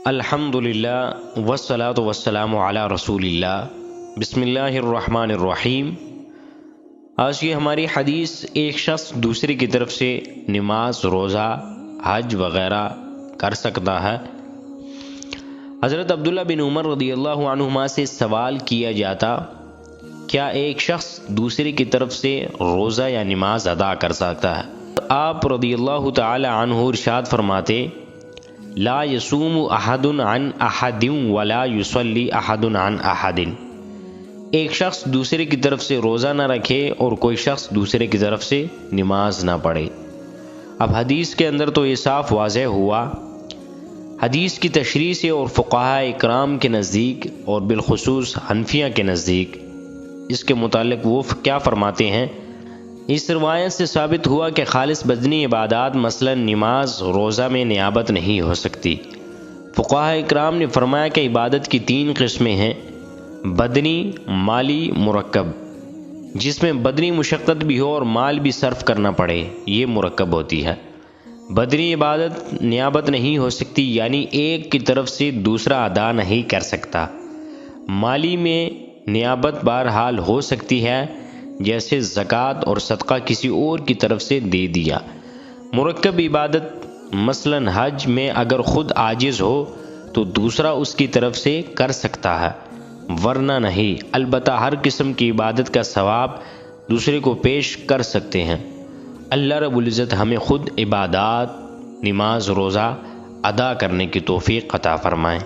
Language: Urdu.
الحمدللہ والصلاة والسلام علی رسول اللہ۔ بسم اللہ الرحمن الرحیم۔ آج کی ہماری حدیث ایک شخص دوسرے کی طرف سے نماز، روزہ، حج وغیرہ کر سکتا ہے۔ حضرت عبداللہ بن عمر رضی اللہ عنہما سے سوال کیا جاتا، کیا ایک شخص دوسرے کی طرف سے روزہ یا نماز ادا کر سکتا ہے؟ آپ رضی اللہ تعالی عنہ ارشاد فرماتے، لا یصوم احد عن احد ولا یصلی احد عن احد۔ ایک شخص دوسرے کی طرف سے روزہ نہ رکھے اور کوئی شخص دوسرے کی طرف سے نماز نہ پڑھے۔ اب حدیث کے اندر تو یہ صاف واضح ہوا، حدیث کی تشریح سے اور فقہاء اکرام کے نزدیک اور بالخصوص حنفیہ کے نزدیک اس کے متعلق وہ کیا فرماتے ہیں۔ اس روایت سے ثابت ہوا کہ خالص بدنی عبادات مثلا نماز، روزہ میں نیابت نہیں ہو سکتی۔ فقہاء اکرام نے فرمایا کہ عبادت کی 3 قسمیں ہیں، بدنی، مالی، مرکب۔ جس میں بدنی مشقت بھی ہو اور مال بھی صرف کرنا پڑے، یہ مرکب ہوتی ہے۔ بدنی عبادت نیابت نہیں ہو سکتی، یعنی ایک کی طرف سے دوسرا ادا نہیں کر سکتا۔ مالی میں نیابت بہرحال ہو سکتی ہے، جیسے زکوٰۃ اور صدقہ کسی اور کی طرف سے دے دیا۔ مرکب عبادت مثلا حج میں اگر خود عاجز ہو تو دوسرا اس کی طرف سے کر سکتا ہے، ورنہ نہیں۔ البتہ ہر قسم کی عبادت کا ثواب دوسرے کو پیش کر سکتے ہیں۔ اللہ رب العزت ہمیں خود عبادات، نماز، روزہ ادا کرنے کی توفیق عطا فرمائیں۔